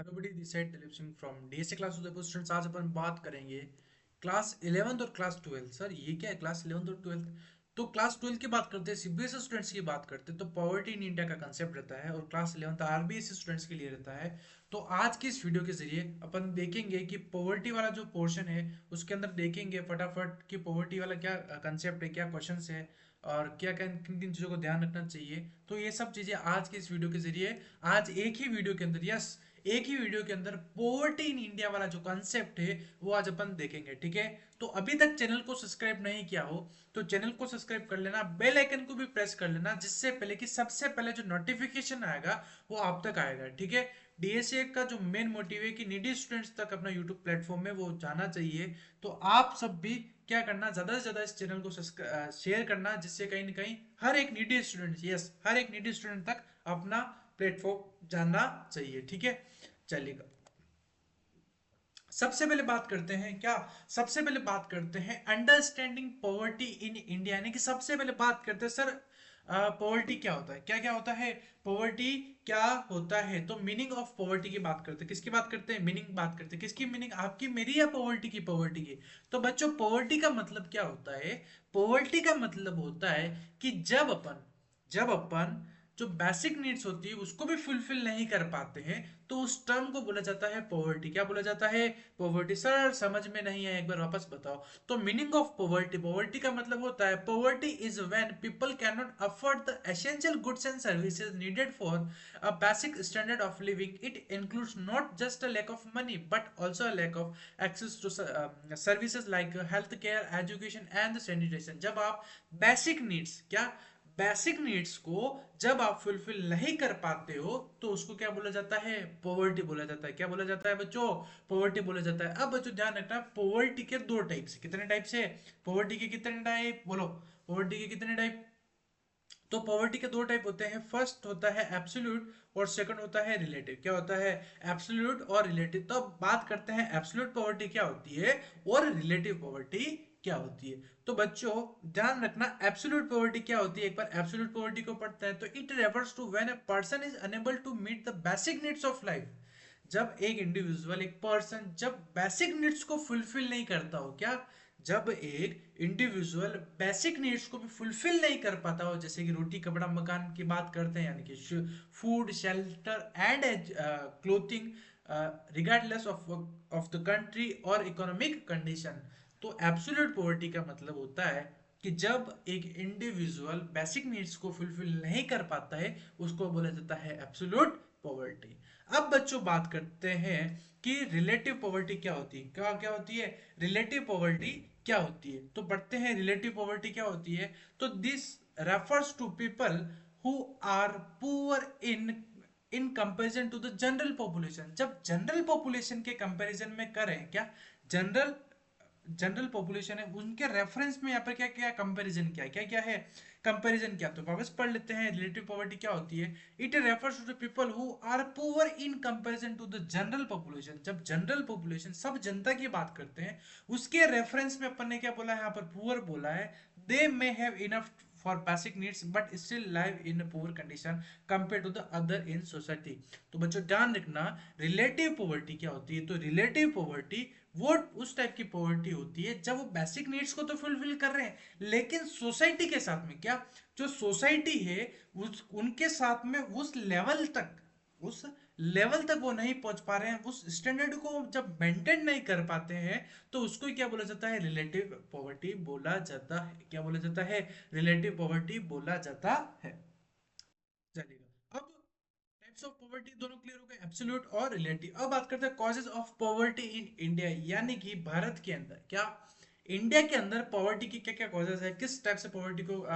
Hello बड़ी this side Dilip Singh from DSA class Udaipur students. आज अपन बात करेंगे क्लास 11th और क्लास 12th। सर ये क्या है क्लास 11th और 12th? तो क्लास 12 की बात करते हैं, सीबीएसई स्टूडेंट्स की बात करते हैं तो पॉवर्टी इन इंडिया का कंसेप्ट रहता है, और क्लास 11th आरबीएसई स्टूडेंट्स के लिए रहता है। तो आज की इस वीडियो के जरिए अपन देखेंगे कि पॉवर्टी वाला जो पोर्शन है उसके अंदर देखेंगे फटाफट कि पॉवर्टी वाला क्या कंसेप्ट है, क्या क्वेश्चन है, और क्या क्या किन किन चीज़ों को ध्यान रखना चाहिए। तो ये सब चीज़ें आज के इस वीडियो के जरिए, आज एक ही वीडियो के अंदर, यस एक ही वीडियो के अंदर पोवर्टी इन इंडिया वाला जो कंसेप्ट है वो आज अपन देखेंगे। ठीक है, तो अभी तक चैनल को सब्सक्राइब नहीं किया हो तो चैनल को सब्सक्राइब कर लेना, बेल आइकन को भी प्रेस कर लेना, जिससे पहले कि सबसे पहले जो नोटिफिकेशन आएगा वो आप तक आएगा। ठीक है, डीएसए का जो मेन मोटिव है कि नीडी स्टूडेंट्स तक अपना यूट्यूब प्लेटफॉर्म में वो जाना चाहिए। तो आप सब भी क्या करना, ज्यादा से ज्यादा इस चैनल को शेयर करना, जिससे कहीं ना कहीं हर एक नीडी स्टूडेंट, यस हर एक नीडी स्टूडेंट तक अपना प्लेटफॉर्म जानना चाहिए। ठीक है, चलेगा। सबसे पहले बात करते हैं क्या, सबसे पहले बात करते हैं अंडरस्टैंडिंग पॉवर्टी इन इंडिया, यानी कि सबसे पहले बात करते हैं सर पॉवर्टी क्या होता है, क्या क्या होता है, पॉवर्टी क्या होता है। तो मीनिंग ऑफ पॉवर्टी की बात करते हैं, किसकी बात करते हैं, मीनिंग बात करते हैं, किसकी मीनिंग, आपकी मेरी या पॉवर्टी की, पॉवर्टी की। तो बच्चों पॉवर्टी का मतलब क्या होता है, पॉवर्टी का मतलब होता है कि जब अपन जो बेसिक नीड्स होती है उसको भी फुलफिल नहीं कर पाते हैं, तो उस टर्म को बोला जाता है पॉवर्टी। क्या बोला जाता है, पॉवर्टी। सर समझ में नहीं है, एक बार वापस बताओ। तो मीनिंग ऑफ पॉवर्टी, पॉवर्टी का मतलब होता है poverty is when people can not afford the essential goods and services needed for a basic standard of living. It includes not just a lack of money but also a lack of access to services like health care, education and sanitation. जब आप basic needs, क्या basic needs को जब आप fulfil नहीं कर पाते हो तो उसको क्या बोला जाता है, पॉवर्टी बोला जाता है। क्या बोला जाता है बच्चों, पॉवर्टी बोला जाता है। अब बच्चों ध्यान रखना, पॉवर्टी के दो टाइप से, कितने टाइप से, पॉवर्टी के कितने टाइप बोलो, पॉवर्टी के कितने टाइप। तो पॉवर्टी के दो टाइप होते हैं, फर्स्ट होता है एब्सोल्यूट और सेकंड होता है रिलेटिव। क्या होता है, एब्सोल्यूट और रिलेटिव। तो अब बात करते हैं एब्सोल्यूट पॉवर्टी क्या होती है और रिलेटिव पॉवर्टी क्या होती है। तो बच्चों ध्यान रखना, एब्सोल्यूट पॉवर्टी क्या होती है, एक बार एब्सोल्यूट पॉवर्टी को पढ़ते हैं तो it refers to when a person is unable to meet the basic needs of life. जब एक इंडिविजुअल, एक पर्सन जब बेसिक नीड्स को फुलफिल नहीं करता हो, क्या, जब एक इंडिविजुअल बेसिक नीड्स को भी फुलफिल नहीं कर पाता हो, जैसे कि रोटी कपड़ा मकान की बात करते हैं, यानी कि food shelter and clothing, regardless of the country और इकोनॉमिक कंडीशन। तो एब्सोल्यूट पॉवर्टी का मतलब होता है कि जब एक इंडिविजुअल बेसिक नीड्स को फुलफिल नहीं कर पाता है उसको बोला जाता है एब्सोल्यूट पॉवर्टी। अब बच्चों बात करते हैं कि रिलेटिव पॉवर्टी क्या होती है, क्या क्या होती है, रिलेटिव पॉवर्टी क्या होती है। तो पढ़ते हैं रिलेटिव पॉवर्टी क्या होती है। तो this refers to people who are poor in comparison to the general population. जब जनरल पॉपुलेशन के कंपैरिजन में करें, क्या, जनरल जनरल पॉपुलेशन है उनके रेफरेंस में यहाँ पर क्या क्या कंपैरिजन, क्या क्या क्या है, कंपैरिजन क्या। तो वापस पढ़ लेते हैं, रिलेटिव पॉवर्टी क्या होती है, it refers to the people who are poor in comparison to the general population. जब जनरल पॉपुलेशन सब जनता की बात करते हैं उसके रेफरेंस में अपन ने क्या बोला है, यहाँ पर पुअर बोला है। They may have enough for basic needs but still live in poor condition compare to the other in society. तो बच्चों ध्यान रखना, रिलेटिव पॉवर्टी क्या होती है। तो रिलेटिव पॉवर्टी वो उस टाइप की पॉवर्टी होती है जब वो बेसिक नीड्स को तो फुलफिल कर रहे हैं लेकिन सोसाइटी के साथ में, क्या, जो सोसाइटी है उस उनके साथ में उस लेवल तक वो नहीं पहुंच पा रहे हैं, उस स्टैंडर्ड को जब मेंटेन नहीं कर पाते हैं तो उसको क्या बोला जाता है, रिलेटिव पॉवर्टी बोला जाता है। क्या बोला जाता है, रिलेटिव पॉवर्टी बोला जाता है। चलिएगा, अब टाइप्स ऑफ पॉवर्टी दोनों क्लियर हो गए, एब्सोल्यूट और रिलेटिव। अब बात करते हैं causes of poverty in India, यानी कि भारत के अंदर, क्या, इंडिया के अंदर पॉवर्टी की क्या क्या कॉजेज है, किस टाइप से पॉवर्टी को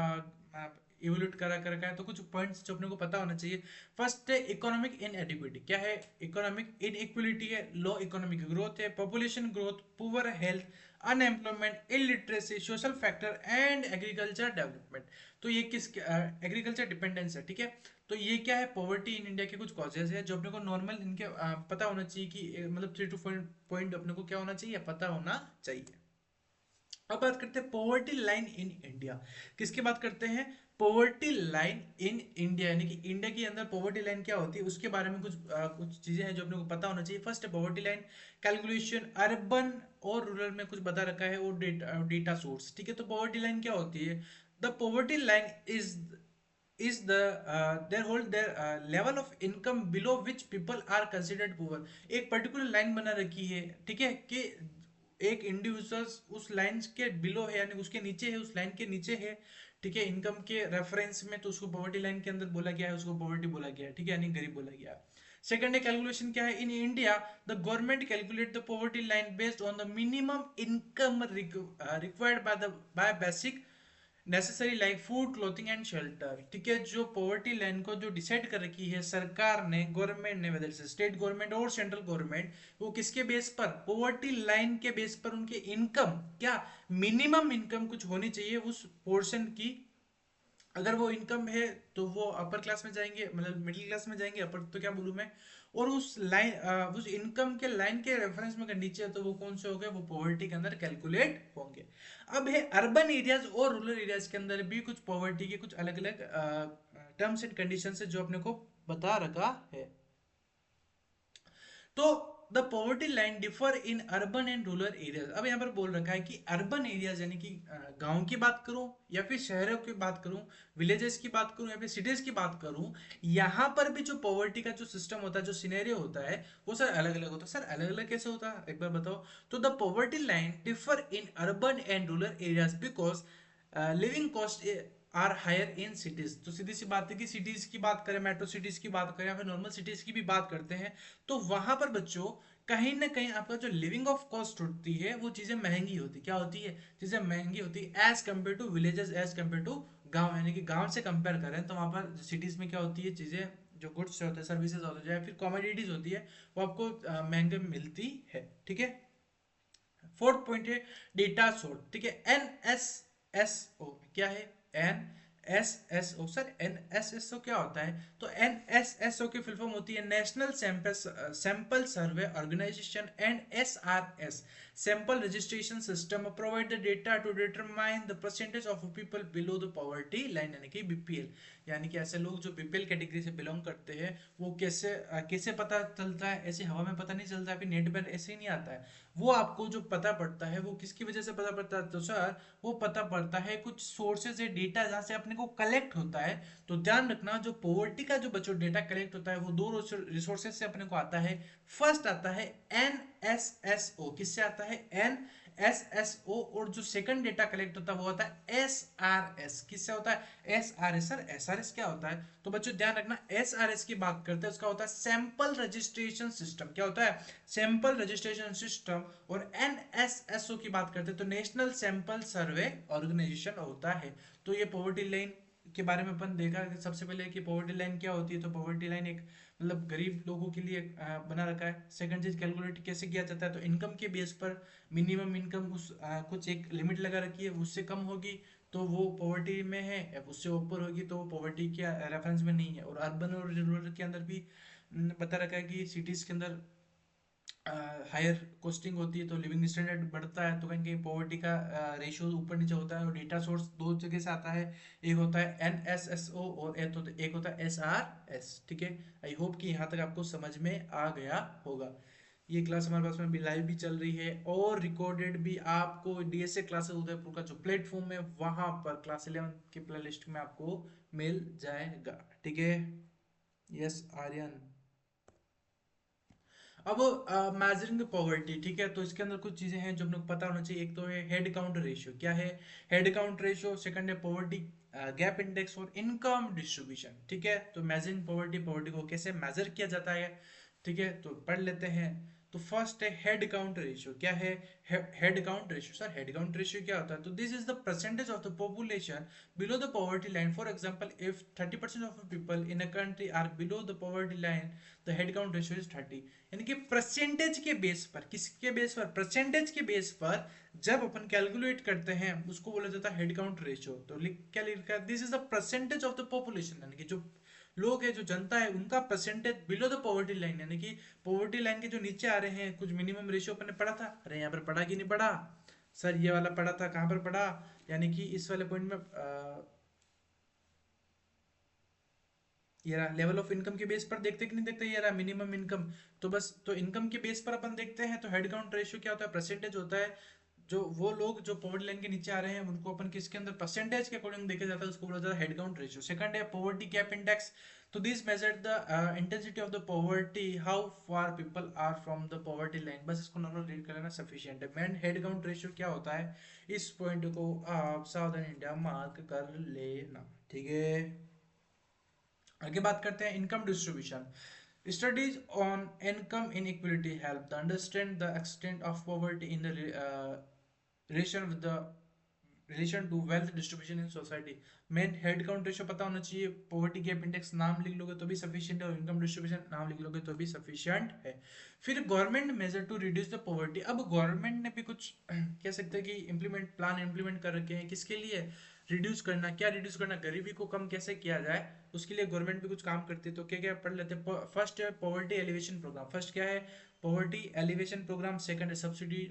इवोल्यूट करा कर रखा है। तो कुछ पॉइंट्स जो अपने को पता होना चाहिए। फर्स्ट है इकोनॉमिक इनएडिक्विटी, क्या है, इकोनॉमिक इनइक्वलिटी है, लो इकोनॉमिक ग्रोथ है, population growth, poor health, unemployment, illiteracy, social factor and agriculture development. तो ये किस, एग्रीकल्चर डिपेंडेंस है। ठीक है, तो ये क्या है, पॉवर्टी इन इंडिया के कुछ कॉजेज है जो अपने को नॉर्मल इनके पता होना चाहिए कि मतलब 3 to 4 पॉइंट अपने को क्या होना चाहिए, पता होना चाहिए। अब बात करते हैं पॉवर्टी लाइन इन इंडिया। किसकी बात करते हैं? पॉवर्टी लाइन इन इंडिया, यानी कि इंडिया के अंदर पॉवर्टी लाइन क्या होती है उसके बारे में कुछ चीजें हैं जो अपने को पता होना चाहिए। फर्स्ट है पॉवर्टी लाइन कैलकुलेशन, अर्बन और रूरल में कुछ बता रखा है, और डेटा सोर्स। ठीक है, तो पॉवर्टी लाइन क्या होती है? The poverty line is the their whole their level of income below which people are considered poor। एक पर्टिकुलर लाइन बना रखी है, ठीक है, कि एक इंडिविजुअल्स उस लाइन के बिलो है, यानी उसके नीचे है, उस लाइन के नीचे है, ठीक है, इनकम के रेफरेंस में, तो उसको पॉवर्टी लाइन के अंदर बोला गया है, उसको पॉवर्टी बोला गया है, ठीक है, यानी गरीब बोला गया है। सेकंड है कैलकुलेशन क्या है? In India the government calculate the poverty line based on the minimum income required by basic necessary like food clothing and shelter. ठीक है, जो पॉवर्टी लाइन को जो डिसाइड कर रखी है सरकार ने, गवर्नमेंट ने, वेदर से स्टेट गवर्नमेंट और सेंट्रल गवर्नमेंट, वो किसके बेस पर? पॉवर्टी लाइन के बेस पर उनके इनकम क्या, मिनिमम इनकम कुछ होनी चाहिए उस पोर्शन की। अगर वो इनकम है तो वो अपर क्लास में जाएंगे, मतलब मिडिल क्लास में जाएंगे, अपर तो क्या बोलूं मैं, और उस लाइन उस इनकम के लाइन के रेफरेंस में अगर नीचे है तो वो कौन से हो गए? वो पॉवर्टी के अंदर कैलकुलेट होंगे। अब है अर्बन एरियाज और रूरल एरियाज के अंदर भी कुछ पॉवर्टी के कुछ अलग अलग टर्म्स एंड कंडीशंस है जो अपने को बता रखा है। तो the poverty line differ in urban and rural areas. अब यहाँ पर बोल रखा है कि अर्बन एरियाज यानी कि गांव की बात करूं या फिर शहरों की बात करूं, विलेजेस की बात करूं या फिर सिटीज की बात करूं, यहाँ पर भी जो पॉवर्टी का जो सिस्टम होता है, जो सिनेरियो होता है, वो सर अलग अलग होता है। सर अलग अलग कैसे होता है, एक बार बताओ। तो the poverty line differ in urban and rural areas because living cost are higher in cities. तो सीधी सी बात है कि सिटीज की बात करें, मेट्रो सिटीज की बात करें या फिर नॉर्मल सिटीज की भी बात करते हैं, तो वहां पर बच्चों कहीं ना कहीं आपका जो लिविंग ऑफ कॉस्ट होती है वो चीजें महंगी होती, क्या होती है? चीजें महंगी होती है as compare to villages, as compare to गांव। यानी कि गांव से कंपेयर करें तो वहां पर सिटीज में क्या होती है, चीजें जो गुड्स होते हैं, सर्विसेज होते हैं या फिर कॉमोडिटीज होती है, वो आपको महंगे मिलती है। ठीक है, फोर्थ पॉइंट है डेटा सोर्स। ठीक है, एनएसएसओ क्या है? एनएसएसओ। सर एनएसएसओ क्या होता है? तो एनएसएसओ की फुल फॉर्म होती है national sample survey organisation, and SRS sample registration system provide the data to determine the percentage of people below the poverty line, यानी कि बीपीएल। यानी कि ऐसे लोग जो बीपीएल कैटेगरी से बिलोंग करते हैं वो कैसे पता चलता है? ऐसे हवा में पता नहीं चलता है, फिर नेट पर ऐसे ही नहीं आता है। वो आपको जो पता पड़ता है वो किसकी वजह से पता पड़ता है? तो सर वो पता पड़ता है कुछ सोर्सेज है, डेटा जहाँ से अपने को कलेक्ट होता है। तो ध्यान रखना, जो पॉवर्टी का जो बच्चों डेटा कलेक्ट होता है वो दो रिसोर्सेज से अपने को आता है। फर्स्ट आता है एनएसएसओ, किससे आता है? एनएसएसओ। और जो सेकंड डेटा कलेक्ट होता है वो होता है एसआरएस, किससे होता है? एसआरएस। सर एसआरएस क्या होता है? तो बच्चों ध्यान रखना, एसआरएस की बात करते हैं उसका होता है सैंपल रजिस्ट्रेशन सिस्टम। क्या होता है? Sample registration system. और एनएसएसओ की बात करते हैं तो नेशनल सैंपल सर्वे ऑर्गेनाइजेशन होता है। तो ये पॉवर्टी लाइन के बारे में अपन देखा कि सबसे पहले कि पॉवर्टी लाइन क्या होती है। तो पॉवर्टी लाइन एक मतलब गरीब लोगों के लिए बना रखा है। सेकंड चीज कैलकुलेट कैसे किया जाता है, तो इनकम के बेस पर मिनिमम इनकम कुछ एक लिमिट लगा रखी है, उससे कम होगी तो वो पॉवर्टी में है, उससे ऊपर होगी तो वो पॉवर्टी के रेफरेंस में नहीं है। और अर्बन और रूरल के अंदर भी बता रखा है कि सिटीज के अंदर हायर कॉस्टिंग होती है तो लिविंग स्टैंडर्ड बढ़ता है, तो कहीं कहीं पॉवर्टी का रेशियो ऊपर नीचे होता है। और डेटा सोर्स दो जगह से आता है, एक होता है एनएसएसओ और एक होता है एसआरएस। ठीक है, आई होप कि यहाँ तक आपको समझ में आ गया होगा। ये क्लास हमारे पास में भी लाइव भी चल रही है और रिकॉर्डेड भी। आपको डीएसए क्लासेस उदयपुर का जो प्लेटफॉर्म है वहां पर क्लास 11 के प्ले लिस्ट में आपको मिल जाएगा। ठीक है, यस आर्यन। अब मेजरिंग पॉवर्टी, ठीक है, तो इसके अंदर कुछ चीजें हैं जो अपने को पता होना चाहिए। एक तो है हेड काउंट रेशियो, क्या है? Head count ratio. सेकंड है पॉवर्टी गैप इंडेक्स और इनकम डिस्ट्रीब्यूशन। ठीक है, तो मेजरिंग पॉवर्टी, पॉवर्टी को कैसे मेजर किया जाता है, ठीक है, तो पढ़ लेते हैं। तो फर्स्ट है हेड काउंट रेशियो। क्या है head count ratio? Sir head count ratio क्या होता है? तो this is the percentage of the population below the poverty line. For example, if 30% of the people in a country are below the poverty line, the head count ratio is 30। यानी कि percentage के base पर, किसके base पर? Percentage के base पर जब अपन calculate करते हैं उसको बोला जाता है हेड काउंट रेशियो। तो क्या लिखा है? This is the percentage of the population, यानी कि जो लोग है, जो जनता है, उनका percentage below the poverty line, यानी कि पॉवर्टी लाइन के जो नीचे आ रहे हैं। कुछ मिनिमम रेशियो अपन ने पढ़ा था, अरे यहाँ पर पढ़ा कि नहीं पढ़ा? सर ये वाला पढ़ा था, कहाँ पर पढ़ा, यानी कि इस वाले पॉइंट में ये रहा लेवल ऑफ इनकम के बेस पर देखते कि नहीं देखते, ये रहा मिनिमम इनकम। तो बस तो इनकम के बेस पर अपन देखते हैं तो हेड काउंट रेशियो क्या होता है, परसेंटेज होता है। जो वो लोग जो पॉवर्टी लाइन के नीचे आ रहे हैं उनको अपन किसके अंदर परसेंटेज के अकॉर्डिंग देखा जाता है, उसको बोला जाता है हेड काउंट रेशियो। सेकंड है पॉवर्टी गैप इंडेक्स। तो this measure the intensity of the poverty, how far people are from the poverty line. बस इसको नॉर्मल रीड कर लेना सफिशिएंट है। मैन हेड काउंट रेशियो क्या होता है, इस पॉइंट को आप सावधान इंडिया मार्क कर लेना, ठीक है। आगे बात करते हैं income distribution. Studies on income inequality help the understand the extent of poverty in the relation with the relation to wealth distribution in society. Main head count ratio पता होना चाहिए, पॉवर्टी गैप इंडेक्स नाम लिख लोगे तो भी sufficient है, और इनकम डिस्ट्रीब्यूशन नाम लिख लोगे तो भी सफिशिएंट है। फिर government measure to reduce the poverty. अब गवर्नमेंट ने भी कुछ कह सकते हैं कि इम्प्लीमेंट प्लान इम्प्लीमेंट कर रखे हैं, किसके लिए, रिड्यूस करना। क्या रिड्यूस करना, गरीबी को कम कैसे किया जाए, उसके लिए गवर्नमेंट भी कुछ काम करती है। तो क्या क्या पढ़ लेते हैं। फर्स्ट है पॉवर्टी एलिवेशन प्रोग्राम। फर्स्ट क्या है, पॉवर्टी एलिवेशन प्रोग्राम। सेकंड है subsidy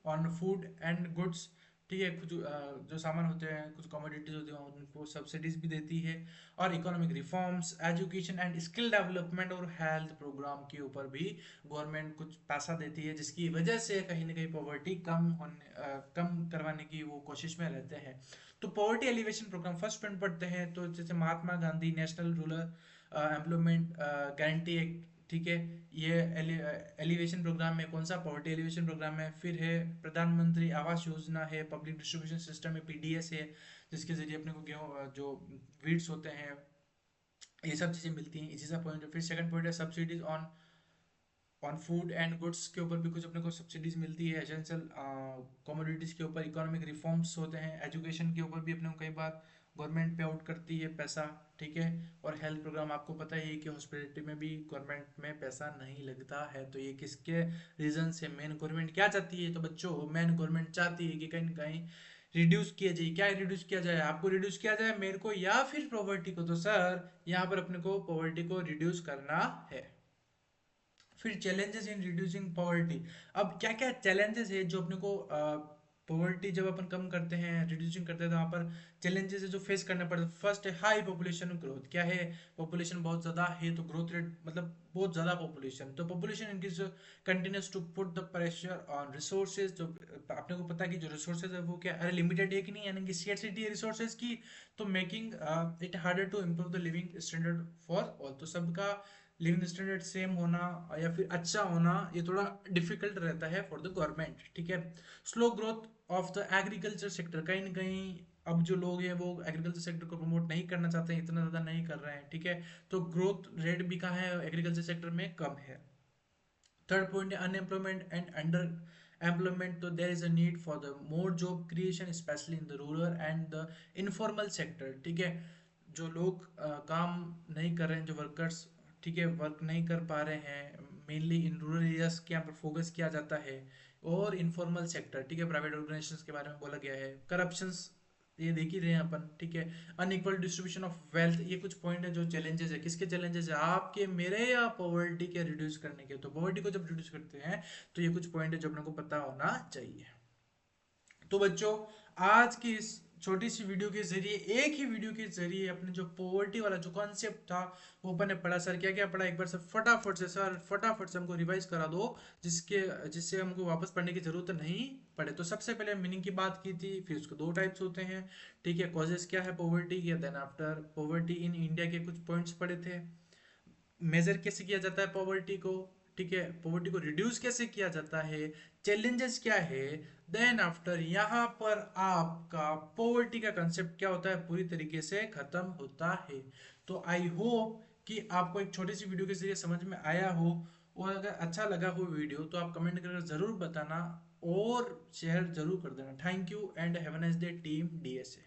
on food and goods, ठीक है। कुछ जो सामान होते हैं, कुछ कमोडिटीज होती हैं, उनको सब्सिडीज भी देती है। और economic reforms, education and skill development और हेल्थ प्रोग्राम के ऊपर भी गवर्नमेंट कुछ पैसा देती है, जिसकी वजह से कहीं ना कहीं पॉवर्टी कम करवाने की वो कोशिश में रहते हैं। तो poverty alleviation programme first point पढ़ते हैं। तो जैसे Mahatma Gandhi National Rural Employment Guarantee Act, ठीक है। ये एलिवेशन प्रोग्राम में कौन सा, पॉवर्टी एलिवेशन प्रोग्राम है। फिर है प्रधानमंत्री आवास योजना है, पब्लिक डिस्ट्रीब्यूशन सिस्टम है, पीडीएस है, जिसके जरिए अपने को गेहूँ जो वीड्स होते हैं ये सब चीज़ें मिलती हैं, इसी सा पॉइंट है। फिर सेकंड पॉइंट है subsidies on food and goods के ऊपर भी कुछ अपने को सब्सिडीज मिलती है, एसेंशियल कमोडिटीज के ऊपर। इकोनॉमिक रिफॉर्म्स होते हैं, एजुकेशन के ऊपर भी अपने को कई बार गवर्नमेंट पे आउट करती है पैसा, ठीक है। और हेल्थ प्रोग्राम आपको पता ही है कि हॉस्पिटलिटी में भी गवर्नमेंट में पैसा नहीं लगता है। तो ये किसके रीजन से, मेन गवर्नमेंट क्या चाहती है, तो बच्चों मेन गवर्नमेंट चाहती है कि कहीं ना कहीं रिड्यूस किया जाए। क्या रिड्यूस किया जाए, आपको रिड्यूस किया जाए, मेरे को या फिर पॉवर्टी को। तो सर यहाँ पर अपने को पॉवर्टी को रिड्यूस करना है। फिर चैलेंजेस इन रिड्यूसिंग पॉवर्टी। अब क्या क्या चैलेंजेस है जो अपने को पॉवर्टी जब अपन कम करते हैं, रिड्यूसिंग करते हैं, तो वहाँ पर चैलेंजेस है जो फेस करना पड़ता है। फर्स्ट है हाई पॉपुलेशन ग्रोथ। क्या है, पॉपुलेशन बहुत ज़्यादा है तो ग्रोथ रेट मतलब बहुत ज़्यादा पॉपुलेशन, तो population increase continues to put the pressure on resources. जो आपने को पता है कि जो रिसोर्सेज है वो क्या, अरे लिमिटेड है कि नहीं, यानी कि स्केर्सिटी है रिसोर्सेज की, तो making it harder to improve the living standard for all. तो सबका लिविंग स्टैंडर्ड सेम होना या फिर अच्छा होना ये थोड़ा डिफिकल्ट रहता है फॉर द गवर्नमेंट, ठीक है। Slow growth of the agriculture sector. कहीं ना कहीं अब जो लोग हैं वो एग्रीकल्चर सेक्टर को प्रमोट नहीं करना चाहते हैं, इतना ज़्यादा नहीं कर रहे हैं, ठीक है। तो ग्रोथ रेट भी कहाँ है, एग्रीकल्चर सेक्टर में कम है। थर्ड पॉइंट है अनएम्प्लॉयमेंट एंड अंडर एम्प्लॉयमेंट। तो there is a need for the more job creation specially in the rural and the informal sector, ठीक है। जो लोग काम नहीं कर रहे हैं, जो वर्कर्स, ठीक है, वर्क नहीं कर पा रहे हैं, मेनली इन रूरल एरियाज के यहाँ पर फोकस किया जाता है। और इनफॉर्मल सेक्टर, ठीक है, प्राइवेट ऑर्गेनाइजेशंस के बारे में बोला गया है। करप्शंस ये देख ही रहे हैं अपन, ठीक है। अनइक्वल डिस्ट्रीब्यूशन ऑफ वेल्थ, ये कुछ पॉइंट है जो चैलेंजेस है। किसके चैलेंजेस है, आपके मेरे या पॉवर्टी के रिड्यूस करने के। तो पॉवर्टी को जब रिड्यूस करते हैं तो ये कुछ पॉइंट है जो अपने को पता होना चाहिए। तो बच्चों आज की इस छोटी सी वीडियो के जरिए, एक ही वीडियो के जरिए अपने जो पॉवर्टी वाला जो कॉन्सेप्ट था वो अपन ने पढ़ा। सर क्या क्या पढ़ा, एक बार सर फटाफट से हमको रिवाइज करा दो, जिससे हमको वापस पढ़ने की जरूरत नहीं पड़े। तो सबसे पहले मीनिंग की बात की थी, फिर उसके दो टाइप्स होते हैं, ठीक है। कॉजेस क्या है पॉवर्टी के, then after poverty in India के कुछ पॉइंट्स पढ़े थे। मेजर कैसे किया जाता है पॉवर्टी को, ठीक है। पॉवर्टी को रिड्यूस कैसे किया जाता है, चैलेंजेस क्या है, देन आफ्टर यहाँ पर आपका पॉवर्टी का कंसेप्ट क्या होता है पूरी तरीके से खत्म होता है। तो आई होप कि आपको एक छोटी सी वीडियो के जरिए समझ में आया हो, और अगर अच्छा लगा हो वीडियो तो आप कमेंट करके जरूर बताना और शेयर जरूर कर देना। Thank you and have a nice day team DSA.